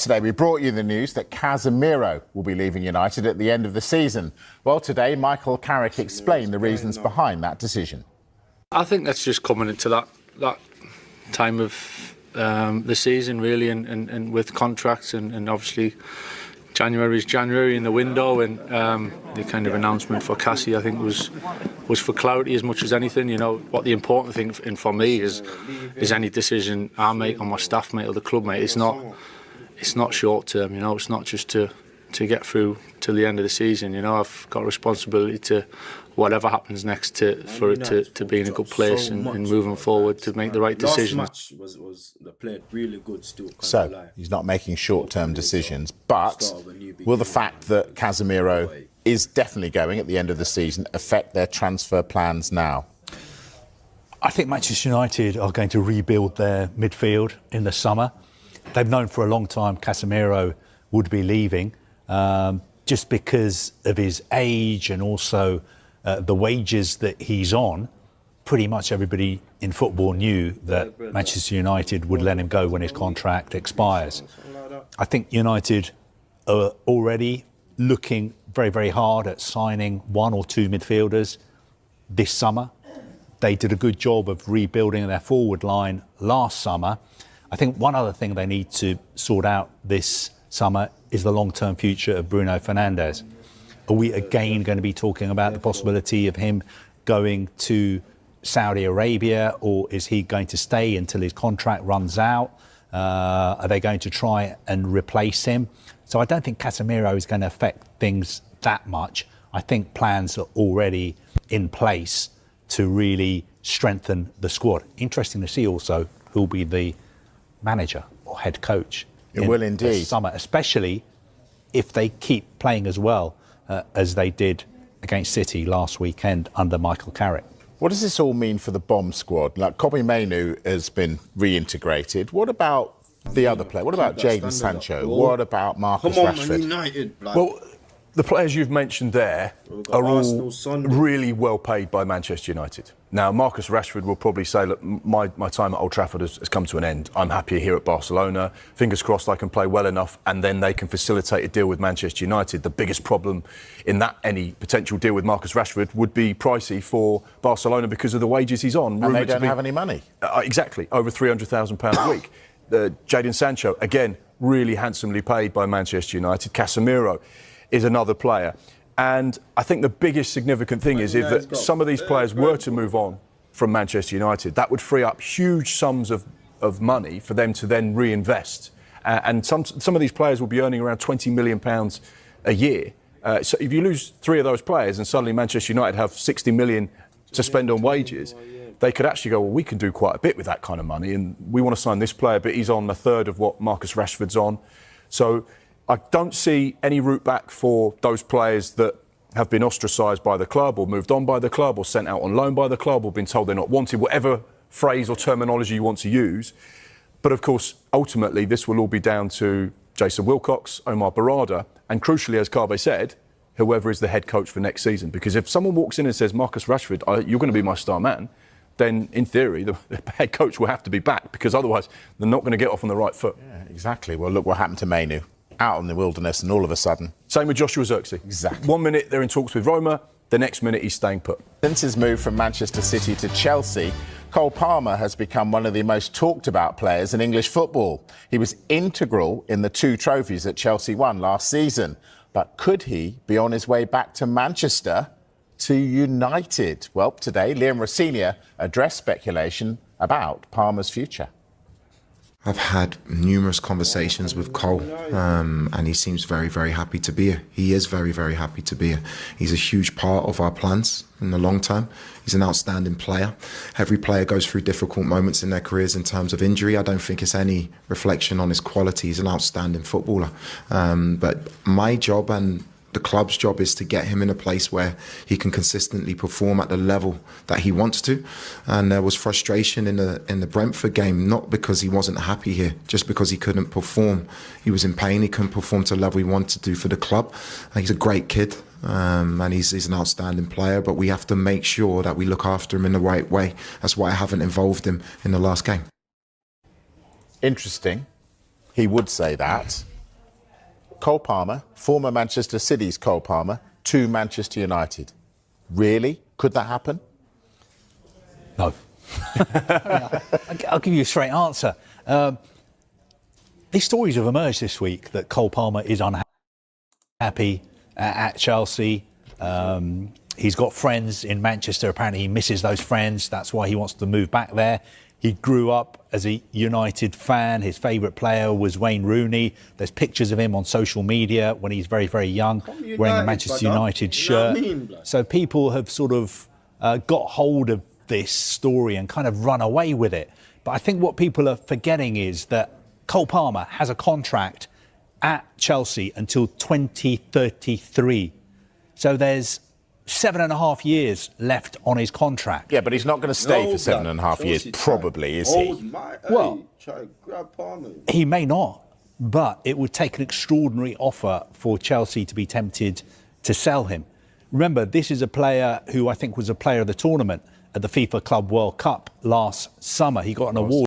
Yesterday, we brought you the news that Casemiro will be leaving United at the end of the season. Well, today, Michael Carrick explained the reasons behind that decision. I think that's just coming into that time of the season, really, and with contracts, and obviously January is January in the window, and the kind of announcement for Cassie, I think, was for clarity as much as anything. You know, what the important thing for me is any decision I make, or my staff mate, or the club mate. It's not short term. You know, it's not just to get through till the end of the season. You know, I've got a responsibility to whatever happens next for it to be in a good place and moving forward to make the right decisions. Last match was the player really good still. So he's not making short-term decisions, but will the fact that Casemiro is definitely going at the end of the season affect their transfer plans now? I think Manchester United are going to rebuild their midfield in the summer. They've known for a long time Casemiro would be leaving, just because of his age and also the wages that he's on. Pretty much everybody in football knew that Manchester United would let him go when his contract expires. I think United are already looking very, very hard at signing one or two midfielders this summer. They did a good job of rebuilding their forward line last summer. I think one other thing they need to sort out this summer is the long-term future of Bruno Fernandes. Are we again going to be talking about the possibility of him going to Saudi Arabia, or is he going to stay until his contract runs out? Are they going to try and replace him? So I don't think Casemiro is going to affect things that much. I think plans are already in place to really strengthen the squad. Interesting to see also who'll be the manager or head coach. It will indeed. This summer, especially if they keep playing as well as they did against City last weekend under Michael Carrick. What does this all mean for the bomb squad? Like, Kobbie Mainoo has been reintegrated. What about the other player? What about Jadon Sancho? What about Marcus Rashford? Man United, well, the players you've mentioned there are all really well paid by Manchester United. Now, Marcus Rashford will probably say, look, my time at Old Trafford has come to an end. I'm happier here at Barcelona. Fingers crossed I can play well enough and then they can facilitate a deal with Manchester United. The biggest problem in that any potential deal with Marcus Rashford would be pricey for Barcelona because of the wages he's on. And they don't have any money. Exactly, over £300,000 a week. Jadon Sancho, again, really handsomely paid by Manchester United. Casemiro is another player. And I think the biggest significant thing is if some of these players were to move on from Manchester United, that would free up huge sums of money for them to then reinvest. And some of these players will be earning around £20 million a year. So if you lose three of those players and suddenly Manchester United have 60 million to spend on wages, they could actually go, well, we can do quite a bit with that kind of money. And we want to sign this player, but he's on a third of what Marcus Rashford's on. So I don't see any route back for those players that have been ostracised by the club or moved on by the club or sent out on loan by the club or been told they're not wanted, whatever phrase or terminology you want to use. But of course, ultimately, this will all be down to Jason Wilcox, Omar Barada, and crucially, as Kave said, whoever is the head coach for next season. Because if someone walks in and says, Marcus Rashford, you're going to be my star man, then in theory, the head coach will have to be back because otherwise they're not going to get off on the right foot. Yeah, exactly. Well, look what happened to Mainoo. Out in the wilderness and all of a sudden... Same with Joshua Zirkzee. Exactly. 1 minute they're in talks with Roma, the next minute he's staying put. Since his move from Manchester City to Chelsea, Cole Palmer has become one of the most talked about players in English football. He was integral in the 2 trophies that Chelsea won last season. But could he be on his way back to Manchester, to United? Well, today, Liam Rossini addressed speculation about Palmer's future. I've had numerous conversations with Cole, and he seems very, very happy to be here. He is very, very happy to be here. He's a huge part of our plans in the long term. He's an outstanding player. Every player goes through difficult moments in their careers in terms of injury. I don't think it's any reflection on his quality. He's an outstanding footballer. But my job and the club's job is to get him in a place where he can consistently perform at the level that he wants to. And there was frustration in the Brentford game, not because he wasn't happy here, just because he couldn't perform. He was in pain. He couldn't perform to the level he wanted to do for the club. He's a great kid. And he's an outstanding player, but we have to make sure that we look after him in the right way. That's why I haven't involved him in the last game. Interesting. He would say that. Cole Palmer, former Manchester City's Cole Palmer, to Manchester United. Really? Could that happen? No. I'll give you a straight answer. These stories have emerged this week that Cole Palmer is unhappy at Chelsea. He's got friends in Manchester. Apparently he misses those friends. That's why he wants to move back there. He grew up as a United fan. His favourite player was Wayne Rooney. There's pictures of him on social media when he's very, very young, wearing a Manchester United shirt. So people have sort of got hold of this story and kind of run away with it. But I think what people are forgetting is that Cole Palmer has a contract at Chelsea until 2033. So there's 7.5 years left on his contract. Yeah, but he's not going to stay for 7.5 years, probably, is he? Well, he may not, but it would take an extraordinary offer for Chelsea to be tempted to sell him. Remember, this is a player who I think was a player of the tournament at the FIFA Club World Cup last summer. He got an award.